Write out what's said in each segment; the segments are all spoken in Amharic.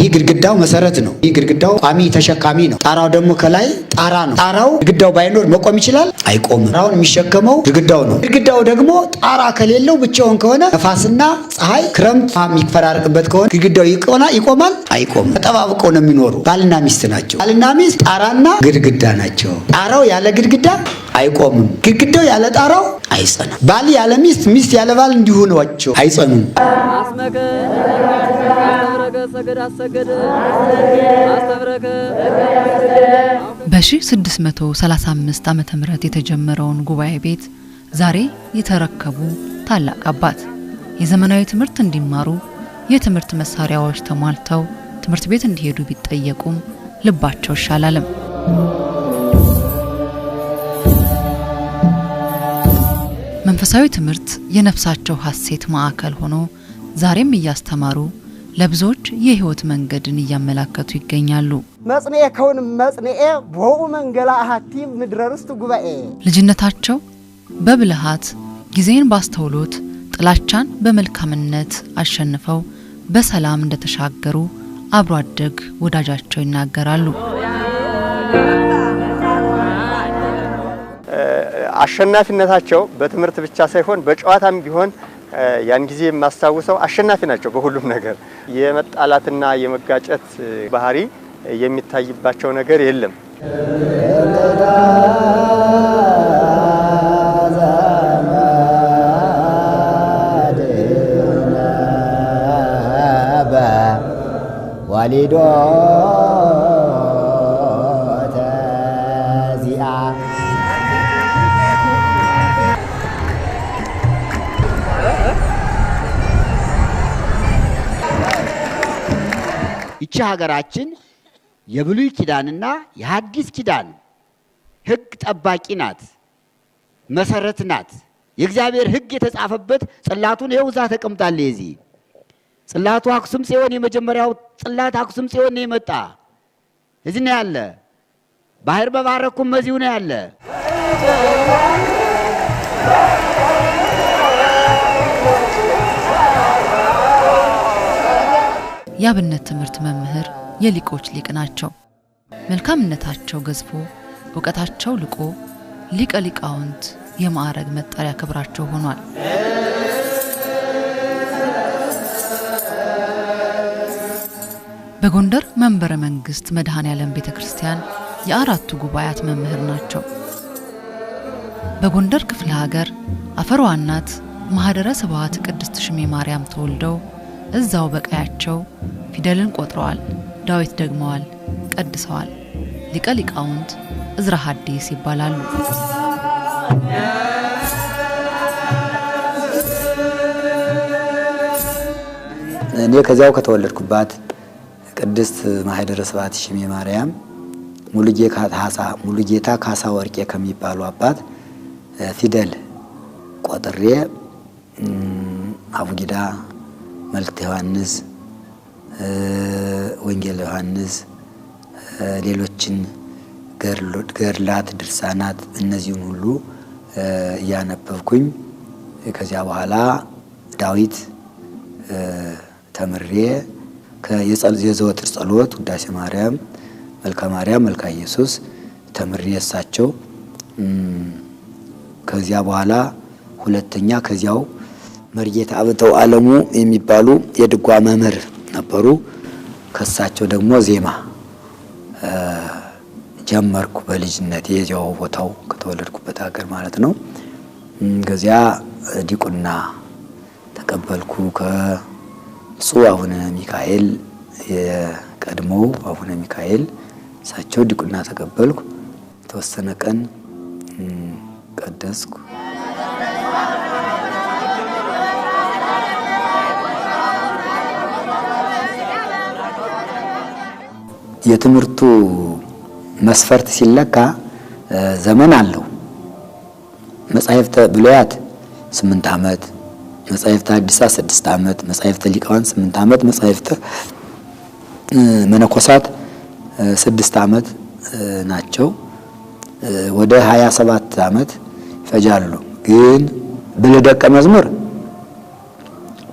ይህ ግድግዳው መሰረት ነው። ይህ ግድግዳው ቋሚ ተሸካሚ ነው። ጣራው ደግሞ ከላይ ጣራ ነው። ጣራው ግድግዳው ባይኖር መቆም ይችላል? አይቆምም። ጣራውን የሚሸከመው ግድግዳው ነው። ግድግዳው ደግሞ ጣራ ከሌለው ብቻውን ከሆነ ነፋስና ፀሐይ ክረምት የሚፈራረቅበት ከሆነ ግድግዳው ይቆማል? አይቆምም። ተጠባብቀው ነው የሚኖሩ። ባልና ሚስት ናቸው። ባልና ሚስት ጣራና ግድግዳ ናቸው። ጣራው ያለ ግድግዳ አይቆምም። ግድግዳው ያለ ጣራው አይጸናም። ባል ያለ ሚስት፣ ሚስት ያለ ባል እንዲሁ ናቸው፣ አይጸኑም። በ1635 ዓመተ ምህረት የተጀመረውን ጉባኤ ቤት ዛሬ የተረከቡ ታላቅ አባት የዘመናዊ ትምህርት እንዲማሩ የትምህርት መሳሪያዎች ተሟልተው ትምህርት ቤት እንዲሄዱ ቢጠየቁም ልባቸው ይሻላልም። መንፈሳዊ ትምህርት የነፍሳቸው ሐሴት ማዕከል ሆኖ ዛሬም እያስተማሩ ለብዙዎች የህይወት መንገድን እያመላከቱ ይገኛሉ። መጽንኤ ከውን መጽንኤ ቦኡ መንገላ አሐቲ ምድረ ርስት ጉባኤ ልጅነታቸው በብልሃት ጊዜን ባስተውሎት ጥላቻን በመልካምነት አሸንፈው በሰላም እንደተሻገሩ አብሮ አደግ ወዳጃቸው ይናገራሉ። አሸናፊነታቸው በትምህርት ብቻ ሳይሆን በጨዋታም ቢሆን ያን ጊዜ ማስተዋወሰው አሸናፊ ናቸው። በሁሉም ነገር የመጣላትና የመጋጨት ባህሪ የሚታይባቸው ነገር የለም። ዋሊዶ ተዚአ ይቺ ሀገራችን የብሉይ ኪዳንና የሐዲስ ኪዳን ሕግ ጠባቂ ናት፣ መሰረት ናት። የእግዚአብሔር ሕግ የተጻፈበት ጽላቱን ይኸው እዛ ተቀምጣለ። እዚህ ጽላቱ አክሱም ጽዮን የመጀመሪያው ጽላት አክሱም ጽዮን ነው የመጣ። እዚህ ነው ያለ። ባህር በባረኩም እዚሁ ነው ያለ። የአብነት ትምህርት መምህር የሊቆች ሊቅ ናቸው። መልካምነታቸው ገዝፎ ዕውቀታቸው ልቆ ሊቀ ሊቃውንት የማዕረግ መጠሪያ ክብራቸው ሆኗል። በጎንደር መንበረ መንግስት መድኃኔዓለም ቤተክርስቲያን የአራቱ ጉባኤያት መምህር ናቸው። በጎንደር ክፍለ ሀገር አፈሯናት ማህደረ ስብሐት ቅድስት ሽሜ ማርያም ተወልደው እዛው በቀያቸው ፊደልን ቆጥረዋል፣ ዳዊት ደግመዋል፣ ቀድሰዋል። ሊቀ ሊቃውንት እዝራ ሐዲስ ይባላሉ። እኔ ከዚያው ከተወለድኩባት ቅድስት ማህደረ ስብሐት ሽሜ ማርያም ሙሉጌታ ካሳ ወርቄ ከሚባሉ አባት ፊደል ቆጥሬ አቡጊዳ፣ መልእክተ ዮሐንስ፣ ወንጌል ዮሐንስ፣ ሌሎችን ገድላት፣ ድርሳናት እነዚህን ሁሉ እያነበብኩኝ ከዚያ በኋላ ዳዊት ተምሬ የዘወትር ጸሎት ውዳሴ ማርያም፣ መልካ ማርያም፣ መልካ ኢየሱስ ተምሬ እሳቸው ከዚያ በኋላ ሁለተኛ ከዚያው መርጌታ አብተው ዓለሙ የሚባሉ የድጓ መምህር ነበሩ። ከሳቸው ደግሞ ዜማ ጀመርኩ በልጅነት የዚያው ቦታው ከተወለድኩበት ሀገር ማለት ነው። ከዚያ ዲቁና ተቀበልኩ ከብፁዕ አቡነ ሚካኤል የቀድሞው አቡነ ሚካኤል እሳቸው ዲቁና ተቀበልኩ። ተወሰነ ቀን ቀደስኩ። የትምህርቱ መስፈርት ሲለካ ዘመን አለው። መጻሕፍተ ብሉያት 8 ዓመት፣ መጻሕፍተ ሐዲሳት 6 ዓመት፣ መጻሕፍተ ሊቃውንት 8 ዓመት፣ መጻሕፍተ መነኮሳት 6 ዓመት ናቸው። ወደ 27 ዓመት ይፈጃሉ። ግን ብልህ ደቀ መዝሙር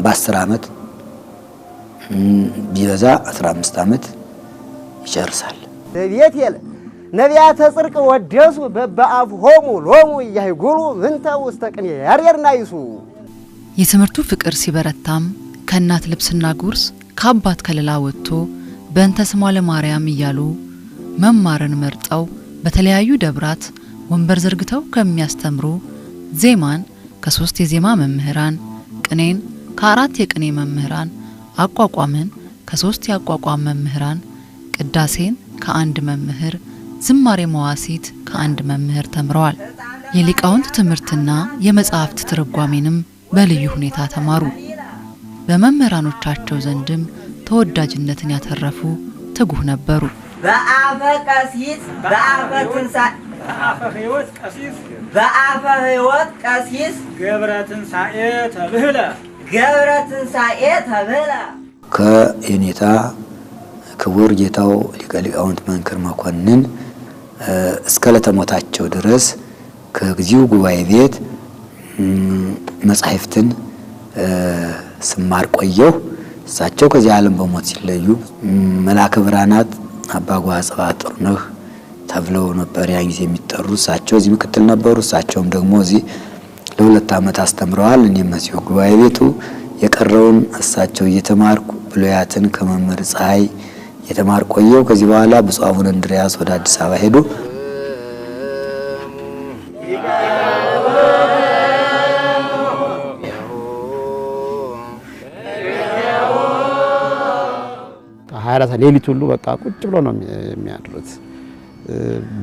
በ10 ዓመት ቢበዛ 15 ዓመት ይጨርሳል። ቤት የለ ነቢያተ ጽድቅ ወደሱ በበአፍሆሙ ሎሙ ያይጉሉ ምንተ ውስተ ቅኔ ያሬድና ይሱ። የትምህርቱ ፍቅር ሲበረታም ከእናት ልብስና ጉርስ ከአባት ከለላ ወጥቶ በእንተ ስሟ ለማርያም እያሉ መማርን መርጠው በተለያዩ ደብራት ወንበር ዘርግተው ከሚያስተምሩ ዜማን ከ3 የዜማ መምህራን፣ ቅኔን ከ4 የቅኔ መምህራን፣ አቋቋምን ከ3 የአቋቋም መምህራን፣ ቅዳሴን ከ1 መምህር፣ ዝማሬ መዋሲት ከ1 መምህር ተምረዋል። የሊቃውንት ትምህርትና የመጻሕፍት ትርጓሜንም በልዩ ሁኔታ ተማሩ። በመምህራኖቻቸው ዘንድም ተወዳጅነትን ያተረፉ ትጉህ ነበሩ። በአፈ ቀሲስ በአፈ ትንሣኤ በአፈ ሕይወት ቀሲስ ገብረ ትንሣኤ ተብህለ ከየኔታ ክቡር ጌታው ሊቀ ሊቃውንት መንክር መኮንን እስከ ለተሞታቸው ድረስ ከግዚው ጉባኤ ቤት መጻሕፍትን ስማር ቆየሁ። እሳቸው ከዚህ ዓለም በሞት ሲለዩ መላከ ብርሃናት አባ ጓጽባ ጥሩነህ ተብለው ነበር ያን ጊዜ የሚጠሩ። እሳቸው እዚህ ምክትል ነበሩ። እሳቸውም ደግሞ እዚህ ለ2 ዓመት አስተምረዋል። እኔም እዚሁ ጉባኤ ቤቱ የቀረውን እሳቸው እየተማርኩ ብሉያትን ከመምህር ፀሐይ የተማርኩ ቆየሁ። ከዚህ በኋላ ብፁዕ አቡነ እንድርያስ ወደ አዲስ አበባ ሄዱ። ሌሊት ሁሉ በቃ ቁጭ ብሎ ነው የሚያድሩት።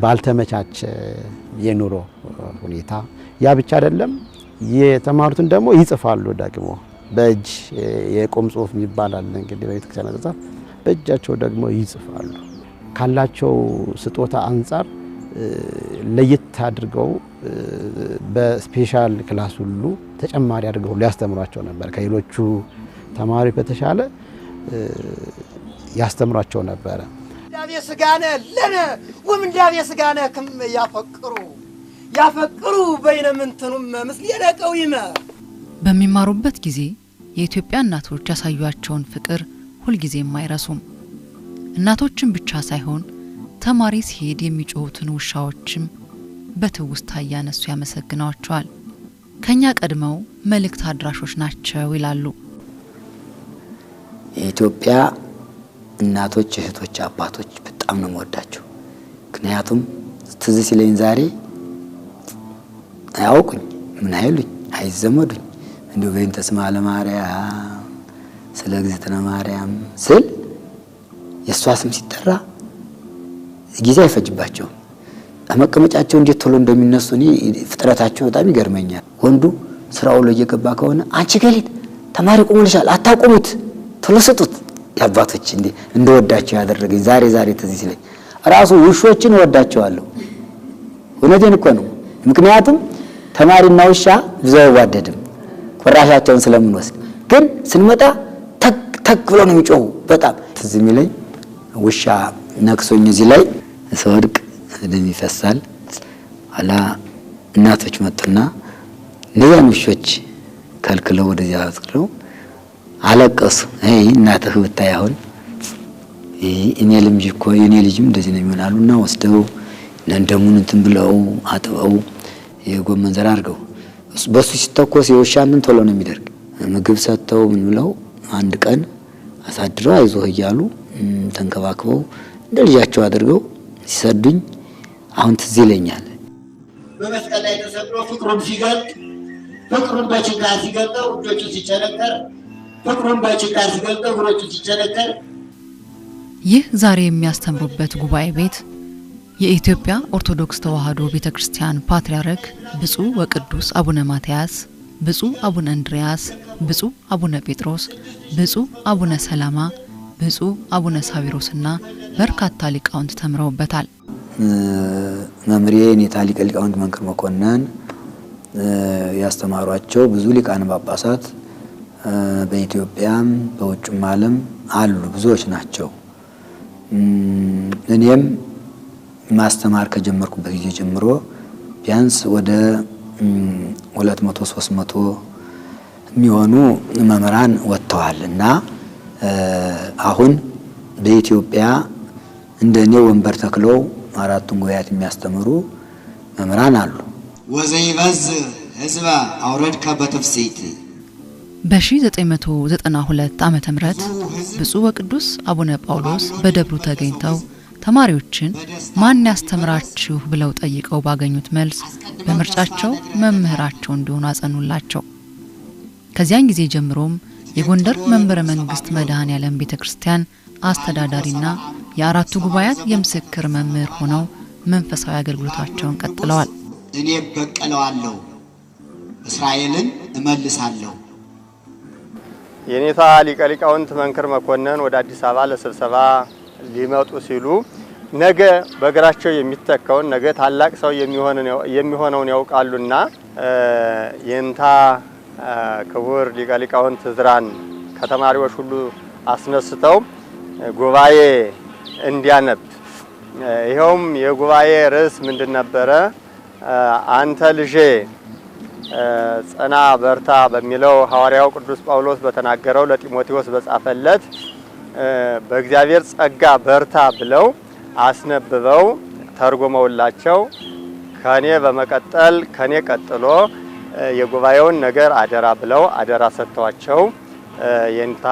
ባልተመቻቸ የኑሮ ሁኔታ ያ ብቻ አይደለም፣ የተማሩትን ደግሞ ይጽፋሉ። ደግሞ በእጅ የቆም ጽሁፍ ይባላል እንግዲህ በቤተክርስቲያን ተጻፈ፣ በእጃቸው ደግሞ ይጽፋሉ። ካላቸው ስጦታ አንፃር ለየት አድርገው በስፔሻል ክላስ ሁሉ ተጨማሪ አድርገው ሊያስተምሯቸው ነበር። ከሌሎቹ ተማሪዎች በተሻለ ያስተምሯቸው ነበር። ዳቤ ስጋነ ለነ ወምንዳቤ ስጋነ ከም ያፈቅሩ በይነምንተኑም ምስሌነ ቀዊመ። በሚማሩበት ጊዜ የኢትዮጵያ እናቶች ያሳዩአቸውን ፍቅር ሁልጊዜም አይረሱም። እናቶችን ብቻ ሳይሆን ተማሪ ሲሄድ የሚጮሁትን ውሻዎችም በትውስታ እያነሱ ያመሰግናቸዋል። ከኛ ቀድመው መልእክት አድራሾች ናቸው ይላሉ። የኢትዮጵያ እናቶች፣ እህቶች፣ አባቶች በጣም ነው የምወዳቸው። ምክንያቱም ትዝ ሲለኝ ዛሬ አያውቁኝ፣ ምን አይሉኝ፣ አይዘመዱኝ። እንዲሁ በእንተ ስማ ለማርያም ስለ እግዝእትነ ማርያም ስል የሷ ስም ሲጠራ ጊዜ አይፈጅባቸውም። መቀመጫቸው እንዴት ቶሎ እንደሚነሱ እኔ ፍጥረታቸው በጣም ይገርመኛል። ወንዱ ስራው ላይ እየገባ ከሆነ አንቺ ገሊት ተማሪ ቆሞልሻል አታቆሙት ቶሎ ስጡት። ያባቶች እንደወዳቸው ያደረገኝ ዛሬ ትዝ ሲለኝ ራሱ ውሾችን ወዳቸዋለሁ። እውነቴን እኮ ነው። ምክንያቱም ተማሪና ውሻ ብዙ አይዋደድም ቆራሻቸውን ስለምንወስድ፣ ግን ስንመጣ ተክ ብሎ ነው የሚጮሁ። በጣም ትዝ የሚለኝ ውሻ ነክሶኝ እዚህ ላይ ሰወድቅ ደም ይፈሳል። አላ እናቶች መጡና እነዚያን ውሾች ከልክለው ወደዚያ አስቀረው አለቀሱ። አይ እናትህ ብታይ አሁን እኔ ልምጅ እኮ የኔ ልጅም እንደዚህ ነው የሚሆናሉና ወስደው እንደሙን እንትን ብለው አጥበው የጎመን ዘር አድርገው በሱ ሲተኮስ የውሻንን ቶሎ ነው የሚደርግ። ምግብ ሰጥተው ምን ብለው አንድ ቀን አሳድረው አይዞህ እያሉ ተንከባክበው እንደ ልጃቸው አድርገው ሲሰዱኝ አሁን ትዝ ይለኛል። በመስቀል ላይ ተሰቅሎ ፍቅሩን ሲገልጥ ፍቅሩን በችንካር ሲገልጠው እጆቹ ሲቸነከር ፍቅሩን በችንካር ሲገልጠው እግሮቹ ሲቸነከር። ይህ ዛሬ የሚያስተምሩበት ጉባኤ ቤት የኢትዮጵያ ኦርቶዶክስ ተዋሕዶ ቤተክርስቲያን ፓትርያርክ ብፁዕ ወቅዱስ አቡነ ማትያስ፣ ብፁዕ አቡነ እንድርያስ፣ ብፁዕ አቡነ ጴጥሮስ፣ ብፁዕ አቡነ ሰላማ፣ ብፁዕ አቡነ ሳዊሮስና በርካታ ሊቃውንት ተምረውበታል። መምሬ ኔታ ሊቀ ሊቃውንት መንክር መኮንን ያስተማሯቸው ብዙ ሊቃነ ጳጳሳት በኢትዮጵያም በውጭም ዓለም አሉ፣ ብዙዎች ናቸው። እኔም ማስተማር ከጀመርኩበት ጊዜ ጀምሮ ቢያንስ ወደ 200-300 የሚሆኑ መምህራን ወጥተዋል እና አሁን በኢትዮጵያ እንደኔ ወንበር ተክለው አራቱን ጉባኤያት የሚያስተምሩ መምህራን አሉ። ወዘይበዝ ህዝባ አውረድከ በትፍሲት በ1992 ዓመተ ምህረት ብፁዕ ወቅዱስ አቡነ ጳውሎስ በደብሩ ተገኝተው ተማሪዎችን ማን ያስተምራችሁ ብለው ጠይቀው ባገኙት መልስ በምርጫቸው መምህራቸው እንዲሆኑ አጸኑላቸው። ከዚያን ጊዜ ጀምሮም የጎንደር መንበረ መንግስት መድኃኔዓለም ቤተክርስቲያን አስተዳዳሪና የአራቱ ጉባኤያት የምስክር መምህር ሆነው መንፈሳዊ አገልግሎታቸውን ቀጥለዋል። እኔ በቀለዋለሁ፣ እስራኤልን እመልሳለሁ። የኔታ ሊቀ ሊቃውንት መንክር መኮንን ወደ አዲስ አበባ ለስብሰባ ሊመጡ ሲሉ ነገ በእግራቸው የሚተካውን ነገ ታላቅ ሰው የሚሆነውን ያውቃሉና የኔታ ክቡር ሊቀ ሊቃውንት ዕዝራን ከተማሪዎች ሁሉ አስነስተው ጉባኤ እንዲያነብ፣ ይሄውም የጉባኤ ርዕስ ምንድን ነበረ? አንተ ልጄ ጽና በርታ በሚለው ሐዋርያው ቅዱስ ጳውሎስ በተናገረው ለጢሞቴዎስ በጻፈለት በእግዚአብሔር ጸጋ በርታ ብለው አስነብበው ተርጉመውላቸው ከኔ በመቀጠል ከኔ ቀጥሎ የጉባኤውን ነገር አደራ ብለው አደራ ሰጥተዋቸው የኔታ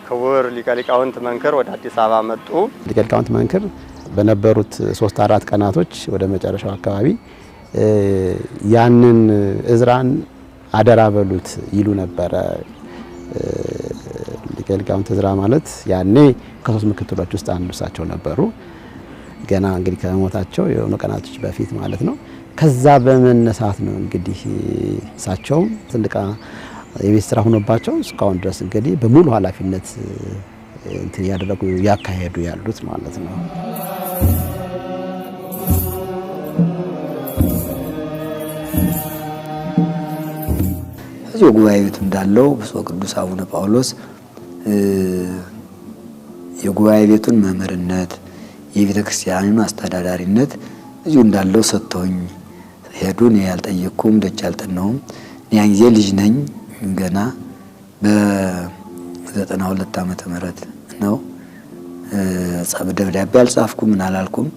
ክቡር ሊቀ ሊቃውንት መንክር ወደ አዲስ አበባ መጡ። ሊቀ ሊቃውንት መንክር በነበሩት 3-4 ቀናቶች ወደ መጨረሻው አካባቢ ያንን ዕዝራን አደራ በሉት ይሉ ነበረ። ሊቀ ሊቃውንት ዕዝራ ማለት ያኔ ከ3 ምክትሎች ውስጥ አንዱ እሳቸው ነበሩ። ገና እንግዲህ ከሞታቸው የሆኑ ቀናቶች በፊት ማለት ነው። ከዛ በመነሳት ነው እንግዲህ እሳቸው ትልቅ የቤት ስራ ሆኖባቸው እስካሁን ድረስ እንግዲህ በሙሉ ኃላፊነት እንትን ያደረጉ ያካሄዱ ያሉት ማለት ነው። እዚሁ ጉባኤ ቤቱ እንዳለው ብፁዕ ቅዱስ አቡነ ጳውሎስ የጉባኤ ቤቱን መምህርነት የቤተ ክርስቲያኑን አስተዳዳሪነት እዚሁ እንዳለው ሰጥተውኝ ሄዱን። ያልጠየቅኩም ደጅ አልጠናውም። ያን ጊዜ ልጅ ነኝ ገና በ92 ዓመተ ምህረት ነው። ደብዳቤ አልጻፍኩም ምን አላልኩም።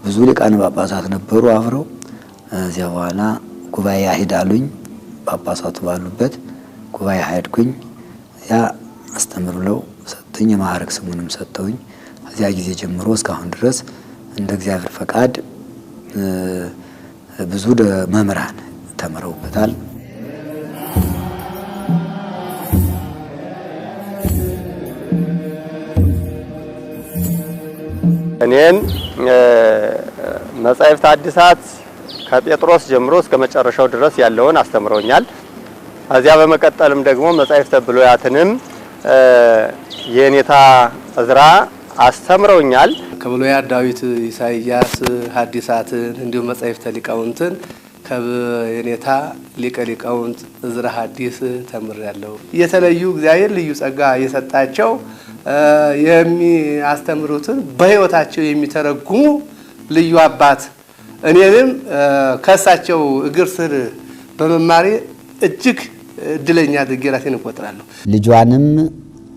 ብዙ ሊቃነ ጳጳሳት ነበሩ አብረው። እዚያ በኋላ ጉባኤ አሄዳሉኝ። ጳጳሳቱ ባሉበት ጉባኤ ሄድኩኝ። ያ አስተምር ብለው ሰጥተኝ የማዕረግ ስሙንም ሰጥተውኝ ከዚያ ጊዜ ጀምሮ እስካሁን ድረስ እንደ እግዚአብሔር ፈቃድ ብዙ መምህራን ተምረውበታል። እኔን መጻሕፍተ ሐዲሳት ከጴጥሮስ ጀምሮ እስከ መጨረሻው ድረስ ያለውን አስተምረውኛል። ከዚያ በመቀጠልም ደግሞ መጻሕፍተ ብሉያትንም የኔታ ዕዝራ አስተምረውኛል። ከብሉያት ዳዊት፣ ኢሳይያስ፣ ሐዲሳትን እንዲሁም መጻሕፍተ ሊቃውንትን ከየኔታ ሊቀ ሊቃውንት ዕዝራ ሐዲስ ተምሬያለሁ። የተለዩ እግዚአብሔር ልዩ ጸጋ የሰጣቸው የሚያስተምሩትን በሕይወታቸው የሚተረጉሙ ልዩ አባት እኔንም ከእሳቸው እግር ስር በመማሬ እጅግ እድለኛ አድርጌ ራሴን እቆጥራለሁ። ልጇንም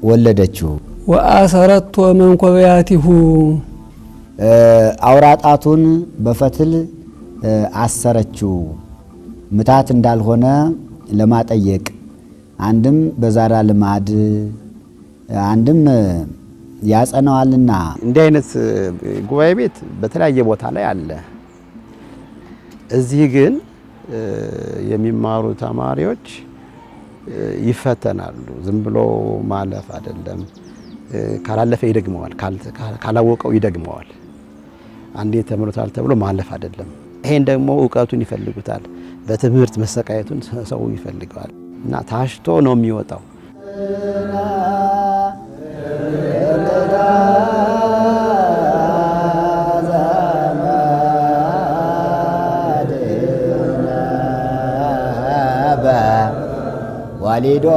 ወለደችው። ወአሰረቶ መንኮበያቲሁ አውራጣቱን በፈትል አሰረችው። ምታት እንዳልሆነ ለማጠየቅ አንድም በዛራ ልማድ አንድም ያጸናዋልና። እንዲህ አይነት ጉባኤ ቤት በተለያየ ቦታ ላይ አለ። እዚህ ግን የሚማሩ ተማሪዎች ይፈተናሉ። ዝም ብሎ ማለፍ አይደለም። ካላለፈ ይደግመዋል፣ ካላወቀው ይደግመዋል። አንዴ ተምሮታል ተብሎ ማለፍ አይደለም። ይሄን ደግሞ ዕውቀቱን ይፈልጉታል። በትምህርት መሰቃየቱን ሰው ይፈልገዋል እና ታሽቶ ነው የሚወጣው። ዋሊዶ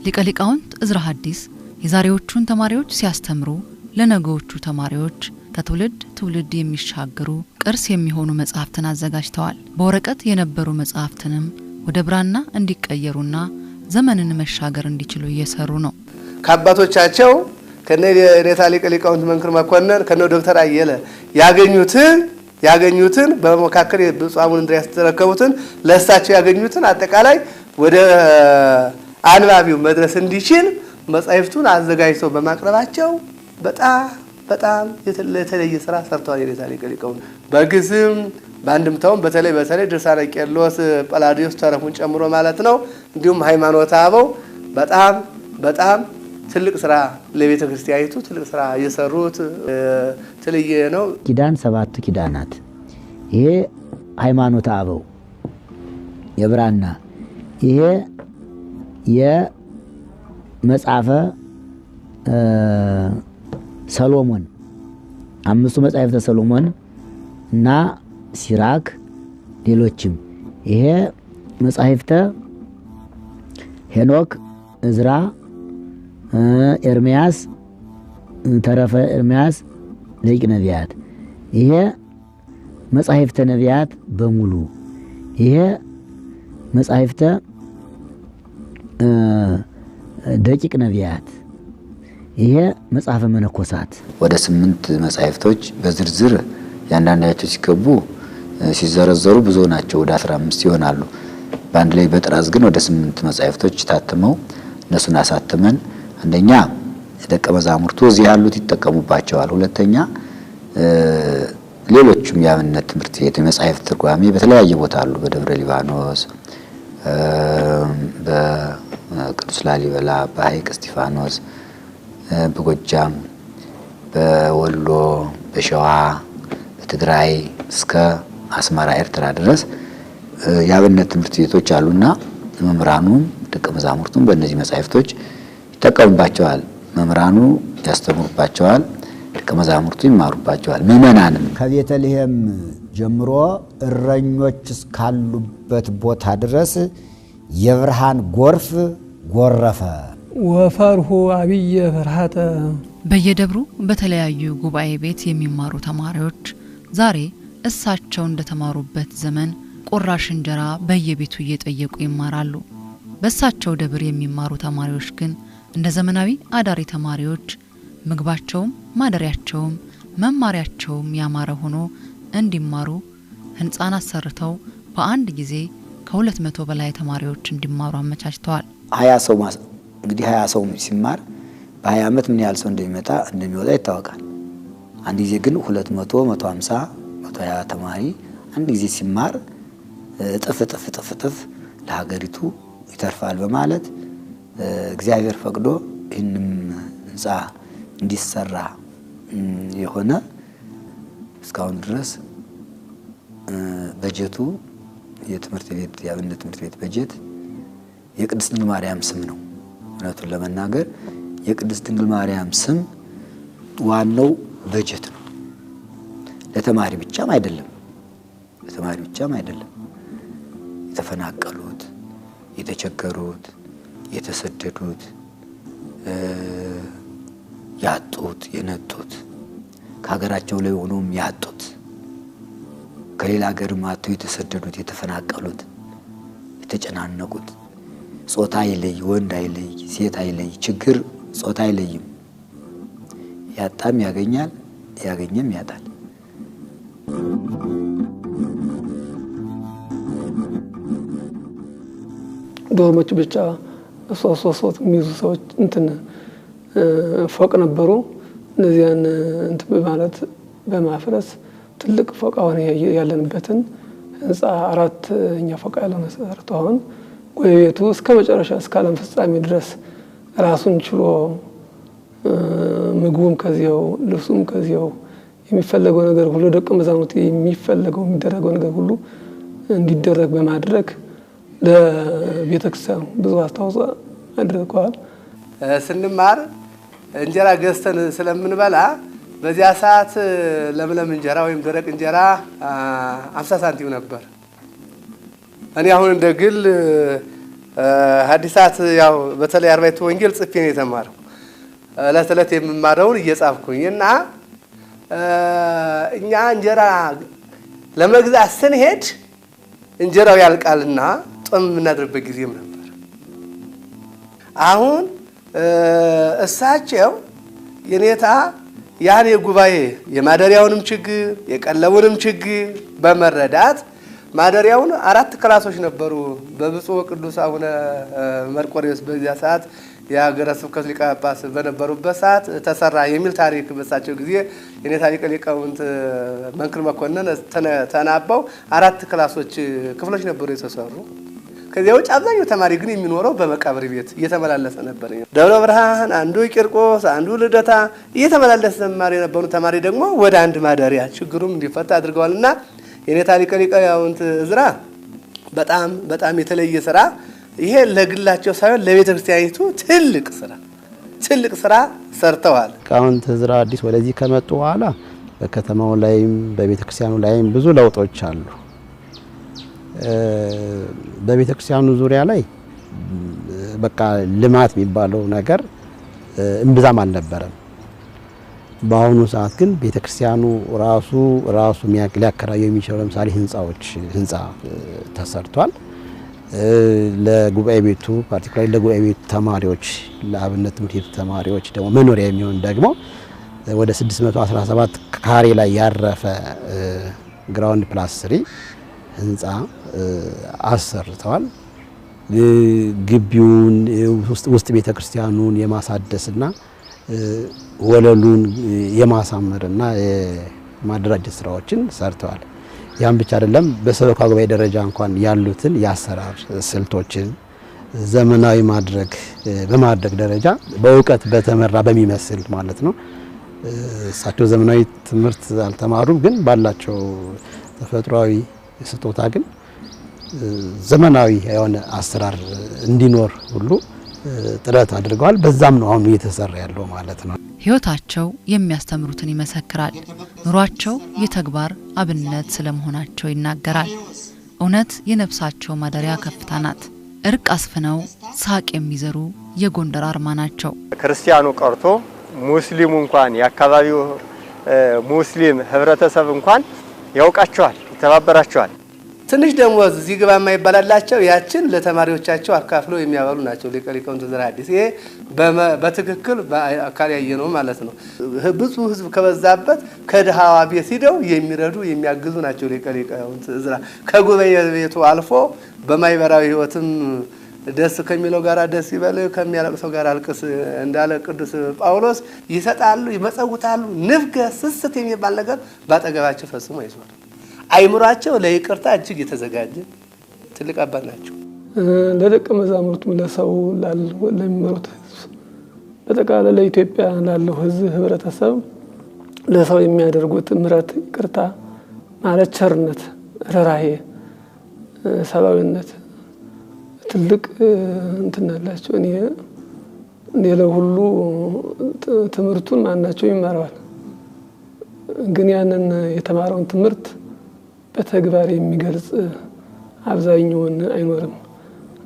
ሊቀ ሊቃውንት ዕዝራ ሐዲስ የዛሬዎቹን ተማሪዎች ሲያስተምሩ ለነገዎቹ ተማሪዎች ከትውልድ ትውልድ የሚሻገሩ ቅርስ የሚሆኑ መጽሐፍትን አዘጋጅተዋል። በወረቀት የነበሩ መጽሐፍትንም ወደ ብራና እንዲቀየሩና ዘመንን መሻገር እንዲችሉ እየሰሩ ነው። ከአባቶቻቸው ከነ የኔታ ሊቀ ሊቃውንት መንክር መኮንን ከነ ዶክተር አየለ ያገኙትን በመካከል የብፁዕ አቡነ እንድርያስ ተረከቡትን ለእሳቸው ያገኙትን አጠቃላይ ወደ አንባቢው መድረስ እንዲችል መጻሕፍቱን አዘጋጅተው በማቅረባቸው በጣም የተለየ ስራ ሰርተዋል። የኔታ ሊቀ ሊቃውንት በግዕዝም በአንድምታውም በተለይ ድርሳነ ቄርሎስ ጳላዲዮስ ተረፉን ጨምሮ ማለት ነው። እንዲሁም ሃይማኖተ አበው በጣም ትልቅ ስራ ለቤተ ክርስቲያኒቱ ትልቅ ስራ የሰሩት ትልየ ነው። ኪዳን 7 ኪዳናት ይሄ ሃይማኖተ አበው የብራና ይሄ የመጽሐፈ ሰሎሞን 5ቱ መጻሕፍተ ሰሎሞን እና ሲራክ ሌሎችም ይሄ መጻሕፍተ ሄኖክ እዝራ ኤርምያስ ተረፈ ኤርምያስ ደቂቅ ነቢያት ይሄ መጻሕፍተ ነቢያት በሙሉ ይሄ መጻሕፍተ ደቂቅ ነቢያት ይሄ መጽሐፈ መነኮሳት ወደ 8 መጻሕፍቶች በዝርዝር ያንዳንዳቸው ሲገቡ ሲዘረዘሩ ብዙ ናቸው። ወደ 15 ይሆናሉ። በአንድ ላይ በጥራዝ ግን ወደ 8 መጻሕፍቶች ታትመው እነሱን አሳተመን። አንደኛ ደቀ መዛሙርቱ እዚህ ያሉት ይጠቀሙባቸዋል። ሁለተኛ ሌሎችም የአብነት ትምህርት ቤት የመጻሕፍት ትርጓሜ በተለያየ ቦታ አሉ። በደብረ ሊባኖስ፣ በቅዱስ ላሊበላ፣ በሐይቅ እስጢፋኖስ፣ በጎጃም፣ በወሎ፣ በሸዋ፣ በትግራይ እስከ አስመራ ኤርትራ ድረስ የአብነት ትምህርት ቤቶች አሉና መምህራኑም ደቀ መዛሙርቱም በእነዚህ መጻሕፍቶች ይጠቀሙባቸዋል። መምህራኑ ያስተምሩባቸዋል፣ ደቀ መዛሙርቱ ይማሩባቸዋል። ምእመናንም ከቤተልሔም ጀምሮ እረኞች እስካሉበት ቦታ ድረስ የብርሃን ጎርፍ ጎረፈ። ወፈርሁ አብየ ፍርሃተ በየደብሩ በተለያዩ ጉባኤ ቤት የሚማሩ ተማሪዎች ዛሬ እሳቸው እንደተማሩበት ዘመን ቁራሽ እንጀራ በየቤቱ እየጠየቁ ይማራሉ። በእሳቸው ደብር የሚማሩ ተማሪዎች ግን እንደ ዘመናዊ አዳሪ ተማሪዎች ምግባቸውም ማደሪያቸውም መማሪያቸውም ያማረ ሆኖ እንዲማሩ ህንጻን አሰርተው በአንድ ጊዜ ከ200 በላይ ተማሪዎች እንዲማሩ አመቻችተዋል። 20 ሰው እንግዲህ 20 ሰው ሲማር በ20 ዓመት ምን ያህል ሰው እንደሚወጣ ይታወቃል። አንድ ጊዜ ግን 200 150 120 ተማሪ አንድ ጊዜ ሲማር ጥፍ ለሀገሪቱ ይተርፋል በማለት እግዚአብሔር ፈቅዶ ይህንም ህንጻ እንዲሰራ የሆነ እስካሁን ድረስ በጀቱ የትምህርት ቤት የአብነት ትምህርት ቤት በጀት የቅድስት ድንግል ማርያም ስም ነው። እውነቱን ለመናገር የቅድስት ድንግል ማርያም ስም ዋናው በጀት ነው። ለተማሪ ብቻም አይደለም የተፈናቀሉት፣ የተቸገሩት፣ የተሰደዱት፣ ያጡት፣ የነጡት ከሀገራቸው ላይ ሆኖም ያጡት ከሌላ ሀገር ማጥተው የተሰደዱት፣ የተፈናቀሉት፣ የተጨናነቁት ጾታ አይለይ፣ ወንድ አይለይ፣ ሴት አይለይ፣ ችግር ጾታ አይለይም። ያጣም ያገኛል፣ ያገኘም ያጣል። ዶርሞች ብቻ ሶስት የሚይዙ ሰዎች ፎቅ ነበሩ። እነዚያን በማለት በማፍረስ ትልቅ ፎቅ አሁን ያለንበትን ህንጻ 4ኛ ፎቅ ያለው መሰረቱ አሁን ጎየቤቱ እስከ መጨረሻ እስከ ዓለም ፍጻሜ ድረስ ራሱን ችሎ ምግቡም ከዚያው ልብሱም ከዚያው የሚፈለገው ነገር ሁሉ ደቀ መዛሙርት የሚደረገው ነገር ሁሉ እንዲደረግ በማድረግ ለቤተክርስቲያኑ ብዙ አስተዋጽኦ አድርገዋል። ስንማር እንጀራ ገዝተን ስለምንበላ በዚያ ሰዓት ለምለም እንጀራ ወይም ደረቅ እንጀራ 50 ሳንቲም ነበር። እኔ አሁን እንደ ግል ሐዲሳት ያው በተለይ አርባዕቱ ወንጌል ጽፌ ነው የተማረው። ለተለት የምማረውን እየጻፍኩኝ እና እኛ እንጀራ ለመግዛት ስንሄድ እንጀራው ያልቃልና ጦም የምናድርበት ጊዜም ነበር። አሁን እሳቸው የኔታ ያን የጉባኤ የማደሪያውንም ችግር የቀለቡንም ችግር በመረዳት ማደሪያውን 4 ክላሶች ነበሩ። በብፁዕ ቅዱስ አቡነ መርቆሬዎስ በዚያ ሰዓት የሀገረ ስብከት ሊቀ ጳጳስ በነበሩበት ሰዓት ተሰራ የሚል ታሪክ በሳቸው ጊዜ የኔታ ሊቀ ሊቃውንት መንክር መኮንን ተናበው 4 ክላሶች ክፍሎች ነበሩ የተሰሩ። ከዚያ ውጭ አብዛኛው ተማሪ ግን የሚኖረው በመቃብር ቤት እየተመላለሰ ነበር። ደብረ ብርሃን፣ አንዱ ቂርቆስ፣ አንዱ ልደታ እየተመላለሰ ተማሪ ነበሩ። ተማሪ ደግሞ ወደ አንድ ማደሪያ ችግሩም እንዲፈታ አድርገዋልና የኔታ ሊቀ ሊቃውንት ዕዝራ በጣም የተለየ ስራ ይሄ ለግላቸው ሳይሆን ለቤተ ክርስቲያኒቱ ትልቅ ስራ ሰርተዋል። ሊቃውንት ዕዝራ አዲስ ወደዚህ ከመጡ በኋላ በከተማው ላይም በቤተ ክርስቲያኑ ላይም ብዙ ለውጦች አሉ። በቤተ ክርስቲያኑ ዙሪያ ላይ በቃ ልማት የሚባለው ነገር እምብዛም አልነበረም። በአሁኑ ሰዓት ግን ቤተ ክርስቲያኑ ራሱ ሊያከራየው የሚችለው ለምሳሌ ህንፃ ተሰርቷል። ለጉባኤ ቤቱ ፓርቲኩላር ለጉባኤ ቤቱ ተማሪዎች ለአብነት ትምህርት ቤቱ ተማሪዎች ደግሞ መኖሪያ የሚሆን ደግሞ ወደ 617 ካሬ ላይ ያረፈ ግራውንድ ፕላስ 3 ህንፃ አሰርተዋል። ግቢውን ውስጥ ቤተ ክርስቲያኑን የማሳደስና ወለሉን የማሳመርና የማደራጀት ስራዎችን ሰርተዋል። ያን ብቻ አይደለም፣ በሰበካ ጉባኤ ደረጃ እንኳን ያሉትን የአሰራር ስልቶችን ዘመናዊ በማድረግ ደረጃ በእውቀት በተመራ በሚመስል ማለት ነው። እሳቸው ዘመናዊ ትምህርት አልተማሩም፣ ግን ባላቸው ተፈጥሯዊ ስጦታ ግን ዘመናዊ የሆነ አሰራር እንዲኖር ሁሉ ጥረት አድርገዋል። በዛም ነው አሁን እየተሰራ ያለው ማለት ነው። ህይወታቸው የሚያስተምሩትን ይመሰክራል። ኑሯቸው የተግባር አብነት ስለመሆናቸው ይናገራል። እውነት የነፍሳቸው ማደሪያ ከፍታ ናት። እርቅ አስፍነው ሳቅ የሚዘሩ የጎንደር አርማ ናቸው። ክርስቲያኑ ቀርቶ ሙስሊሙ እንኳን የአካባቢው ሙስሊም ህብረተሰብ እንኳን ያውቃቸዋል፣ ይተባበራቸዋል። ትንሽ ደሞዝ እዚህ ግባ የማይባላላቸው ያችን ለተማሪዎቻቸው አካፍለው የሚያበሉ ናቸው ሊቀ ሊቃውንት ዕዝራ አዲስ። ይሄ በትክክል በአካል ያየነው ማለት ነው። ብዙ ህዝብ ከበዛበት ከድሃዋ ቤት ሂደው የሚረዱ የሚያግዙ ናቸው ሊቀ ሊቃውንት ዕዝራ። ከጉባኤ ቤቱ አልፎ በማይበራዊ ህይወትም ደስ ከሚለው ጋር ደስ ይበል ከሚያለቅሰው ጋር አልቅስ እንዳለ ቅዱስ ጳውሎስ ይሰጣሉ፣ ይመጸውታሉ። ንፍገ ስስት የሚባል ነገር ባጠገባቸው ፈጽሞ አይዞር። አይምሯቸው ለይቅርታ እጅግ የተዘጋጀ ትልቅ አባት ናቸው። ለደቀ መዛሙርቱ ለሰው ለሚመሩት ህዝብ በጠቃላይ ለኢትዮጵያ ላለው ህዝብ ህብረተሰብ ለሰው የሚያደርጉት ምሕረት፣ ይቅርታ ማለት ቸርነት፣ ርህራሄ፣ ሰብአዊነት ትልቅ እንትናላቸው። እኔ ለሁሉ ትምህርቱን ማናቸው ይማራል፣ ግን ያንን የተማረውን ትምህርት በተግባር የሚገልጽ አብዛኛውን አይኖርም።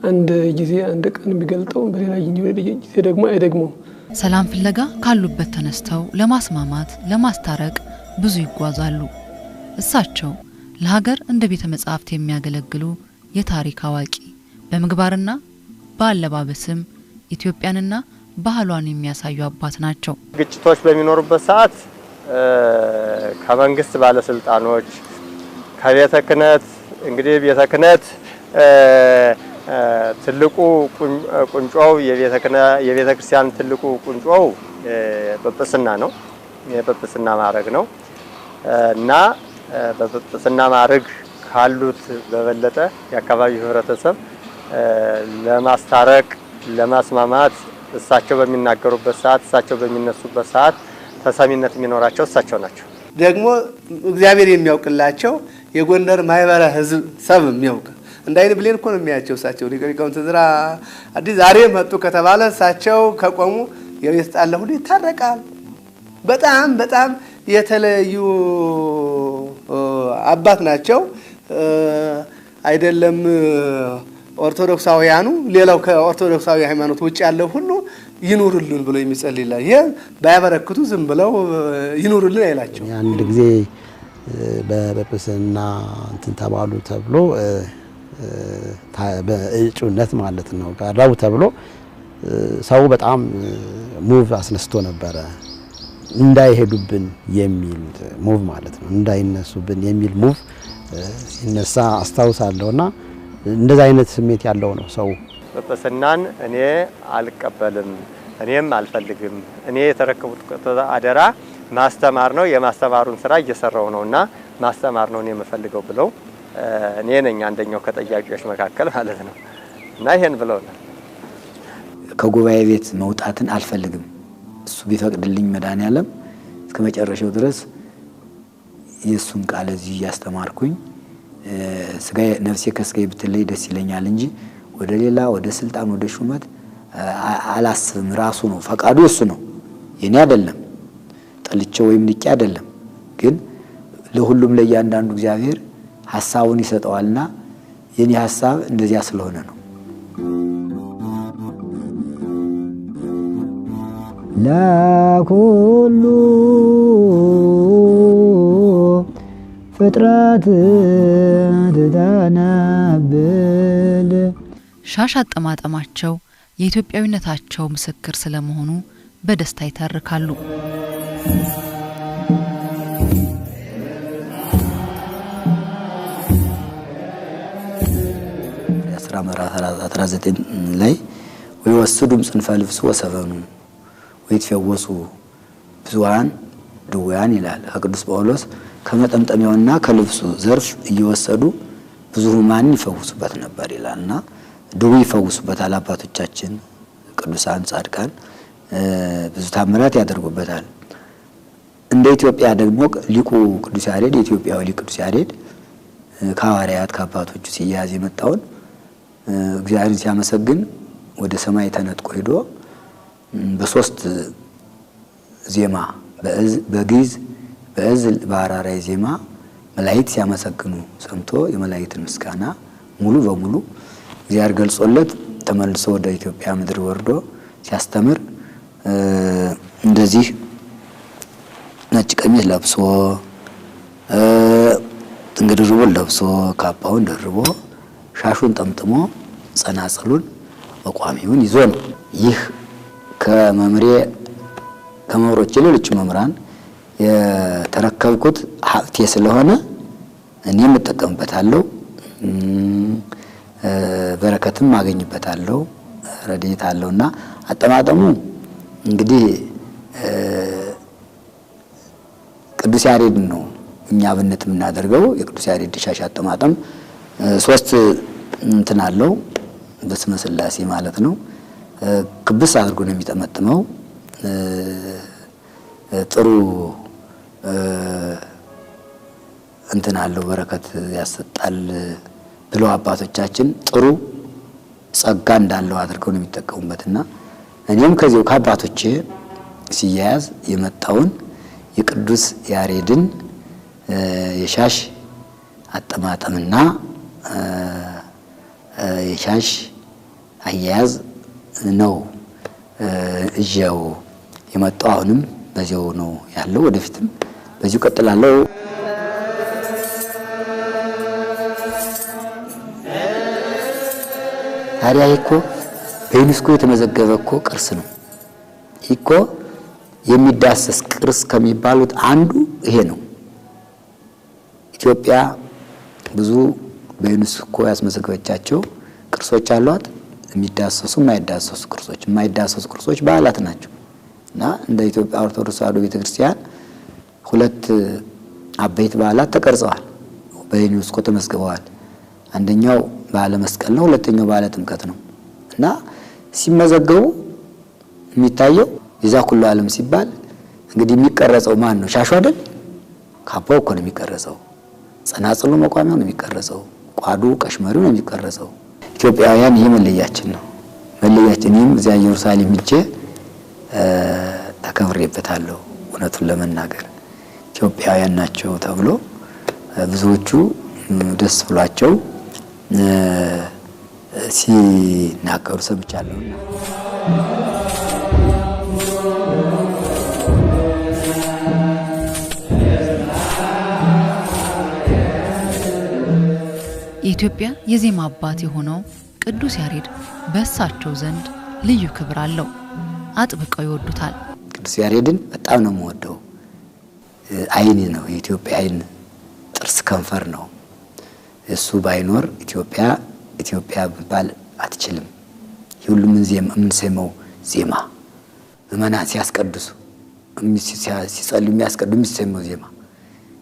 አንድ ጊዜ አንድ ቀን ቢገልጠው በሌላ ጊዜ ደግሞ አይደግመውም። ሰላም ፍለጋ ካሉበት ተነስተው ለማስማማት ለማስታረቅ ብዙ ይጓዛሉ። እሳቸው ለሀገር እንደ ቤተ መጻሕፍት የሚያገለግሉ የታሪክ አዋቂ፣ በምግባርና በአለባበስም ኢትዮጵያንና ባህሏን የሚያሳዩ አባት ናቸው። ግጭቶች በሚኖሩበት ሰዓት ከመንግስት ባለስልጣኖች ከቤተ ክህነት እንግዲህ ቤተ ክህነት ትልቁ ቁንጮው የቤተ ክርስቲያን ትልቁ ቁንጮው ጵጵስና ነው። የጵጵስና ማዕረግ ነው እና በጵጵስና ማዕረግ ካሉት በበለጠ የአካባቢው ህብረተሰብ ለማስታረቅ ለማስማማት እሳቸው በሚናገሩበት ሰዓት እሳቸው በሚነሱበት ሰዓት ተሰሚነት የሚኖራቸው እሳቸው ናቸው። ደግሞ እግዚአብሔር የሚያውቅላቸው የጎንደር ማይበራ ህዝብ ሰብ የሚያውቅ እንዳይን ብሌን እኮ ነው የሚያቸው። እሳቸው ሊቀ ሊቃውንት ዕዝራ አዲስ ዛሬ መጡ ከተባለ እሳቸው ከቆሙ የቤት ጣለ ሁሉ ይታረቃል። በጣም የተለዩ አባት ናቸው። አይደለም ኦርቶዶክሳውያኑ ሌላው ከኦርቶዶክሳዊ ሃይማኖት ውጭ ያለው ሁሉ ይኑርልን ብሎ የሚጸልይላ ይሄ ባያበረክቱ ዝም ብለው ይኑርልን አይላቸው። አንድ ጊዜ በጵጵስና እንትን ተባሉ ተብሎ በእጩነት ማለት ነው ቀረቡ ተብሎ ሰው በጣም ሙቭ አስነስቶ ነበረ። እንዳይሄዱብን የሚል ሙቭ ማለት ነው፣ እንዳይነሱብን የሚል ሙቭ ሲነሳ አስታውሳለሁና እንደዛ አይነት ስሜት ያለው ነው ሰው። ጵጵስናን እኔ አልቀበልም፣ እኔም አልፈልግም፣ እኔ የተረከቡት አደራ ማስተማር ነው፣ የማስተማሩን ስራ እየሰራው ነውና ማስተማር ነው እኔ የምፈልገው ብለው እኔ ነኝ አንደኛው ከጠያቂዎች መካከል ማለት ነው። እና ይሄን ብለውናል። ከጉባኤ ቤት መውጣትን አልፈልግም፣ እሱ ቢፈቅድልኝ መድኃኔዓለም እስከ መጨረሻው ድረስ የሱን ቃል እዚህ ያስተማርኩኝ ስጋዬ ነፍሴ ከስጋዬ ብትለይ ደስ ይለኛል እንጂ ወደ ሌላ ወደ ስልጣን ወደ ሹመት አላስብም። ራሱ ነው ፈቃዱ፣ እሱ ነው የኔ አይደለም። ጠልቼው ወይም ንቄ አይደለም፣ ግን ለሁሉም ለእያንዳንዱ እግዚአብሔር ሐሳቡን ይሰጠዋልና የኔ ሐሳብ እንደዚያ ስለሆነ ነው። ለኩሉ ፍጥረት ተናበል ሻሽ አጠማጠማቸው የኢትዮጵያዊነታቸው ምስክር ስለመሆኑ በደስታ ይተርካሉ። የአስራ ምዕራፍ 19 ላይ ወይወስዱም ጽንፈ ልብሱ ወሰበኑ ወይትፈወሱ ብዙሃን ድውያን ይላል ቅዱስ ጳውሎስ። ከመጠምጠሚያውና ከልብሱ ዘርፍ እየወሰዱ ብዙ ሕሙማን ይፈውሱበት ነበር ይላልና ድውይ ይፈውሱበታል። አባቶቻችን ቅዱሳን ጻድቃን ብዙ ታምራት ያደርጉበታል። እንደ ኢትዮጵያ ደግሞ ሊቁ ቅዱስ ያሬድ የኢትዮጵያው ሊቅ ቅዱስ ያሬድ ከሐዋርያት ከአባቶቹ ሲያዝ የመጣውን እግዚአብሔርን ሲያመሰግን ወደ ሰማይ ተነጥቆ ሄዶ በሶስት ዜማ በግዕዝ በእዝል በአራራይ ዜማ መላእክት ሲያመሰግኑ ሰምቶ የመላእክትን ምስጋና ሙሉ በሙሉ እግዚአብሔር ገልጾለት ተመልሶ ወደ ኢትዮጵያ ምድር ወርዶ ሲያስተምር እንደዚህ ነጭ ቀሚስ ለብሶ እንግዲህ ለብሶ ካባውን ደርቦ ሻሹን ጠምጥሞ ጸናጽሉን መቋሚውን ይዞ ነው። ይህ ከመምሮች ሌሎች መምራን የተረከብኩት ሀብቴ ስለሆነ እኔም እጠቀምበታለሁ፣ በረከትም አገኝበታለሁ፣ ረድኤት አለውና አጠማጠሙ እንግዲህ ቅዱስ ያሬድ ነው እኛ አብነት የምናደርገው። የቅዱስ ያሬድ ሻሽ አጠማጠም ሶስት እንትን አለው በስመ ሥላሴ ማለት ነው። ክብስ አድርጎ ነው የሚጠመጥመው። ጥሩ እንትን አለው፣ በረከት ያሰጣል ብለው አባቶቻችን ጥሩ ጸጋ እንዳለው አድርገው ነው የሚጠቀሙበትና እኔም ከዚያው ከአባቶቼ ሲያያዝ የመጣውን የቅዱስ ያሬድን የሻሽ አጠማጠምና የሻሽ አያያዝ ነው እያው የመጣው። አሁንም በዚያው ነው ያለው፣ ወደፊትም በዚሁ ቀጥላለሁ። ታዲያ እኮ በዩኔስኮ የተመዘገበ እኮ ቅርስ ነው። እኮ የሚዳሰስ ቅርስ ከሚባሉት አንዱ ይሄ ነው። ኢትዮጵያ ብዙ በዩኔስኮ ያስመዘገበቻቸው ቅርሶች አሏት። የሚዳሰሱ የማይዳሰሱ ቅርሶች፣ የማይዳሰሱ ቅርሶች በዓላት ናቸው እና እንደ ኢትዮጵያ ኦርቶዶክስ ተዋሕዶ ቤተክርስቲያን ሁለት አበይት በዓላት ተቀርጸዋል፣ በዩኔስኮ ተመዝግበዋል። አንደኛው በዓለ መስቀል ነው፣ ሁለተኛው በዓለ ጥምቀት ነው እና ሲመዘገቡ የሚታየው የዛ ሁሉ ዓለም ሲባል እንግዲህ የሚቀረጸው ማን ነው? ሻሹ አይደል? ካባው እኮ ነው የሚቀረጸው። ጸናጽሉ መቋሚያው ነው የሚቀረጸው። ቋዱ ቀሽመሪው ነው የሚቀረጸው። ኢትዮጵያውያን ይሄ መለያችን ነው። መለያችንም እዚያ ኢየሩሳሌም ሄጄ ተከብሬበታለሁ። እውነቱን ለመናገር ኢትዮጵያውያን ናቸው ተብሎ ብዙዎቹ ደስ ብሏቸው ሲናገሩ ሰምቻለሁ። የኢትዮጵያ የዜማ አባት የሆነው ቅዱስ ያሬድ በእሳቸው ዘንድ ልዩ ክብር አለው። አጥብቀው ይወዱታል። ቅዱስ ያሬድን በጣም ነው የምወደው። አይን ነው የኢትዮጵያ አይን፣ ጥርስ ከንፈር ነው። እሱ ባይኖር ኢትዮጵያ መባል አትችልም። ሁሉም የምንሰማው ዜማ ምእመናን ሲያስቀድሱ ሲጸልዩ የሚያስቀድሱ የሚሰማው ዜማ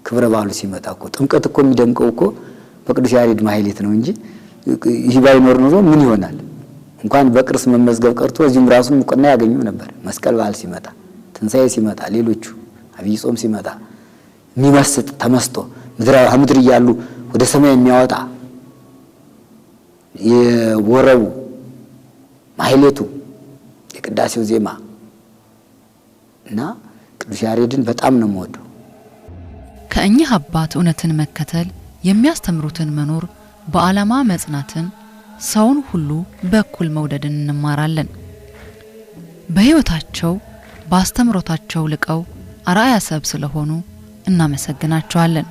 ክብረ በዓሉ ሲመጣ እኮ ጥምቀት እኮ የሚደምቀው እኮ በቅዱስ ያሬድ ማህሌት ነው እንጂ ይህ ባይኖር ኖሮ ምን ይሆናል? እንኳን በቅርስ መመዝገብ ቀርቶ እዚሁም ራሱን ሙቅና ያገኙ ነበር። መስቀል በዓል ሲመጣ፣ ትንሣኤ ሲመጣ፣ ሌሎቹ አብይ ጾም ሲመጣ የሚመስጥ ተመስጦ ምድር እያሉ ወደ ሰማይ የሚያወጣ የወረቡ ማህሌቱ የቅዳሴው ዜማ እና ቅዱስ ያሬድን በጣም ነው የምወደው። ከእኚህ አባት እውነትን መከተል፣ የሚያስተምሩትን መኖር፣ በዓላማ መጽናትን፣ ሰውን ሁሉ በእኩል መውደድን እንማራለን። በሕይወታቸው በአስተምሮታቸው ልቀው አርአያ ሰብ ስለሆኑ እናመሰግናቸዋለን።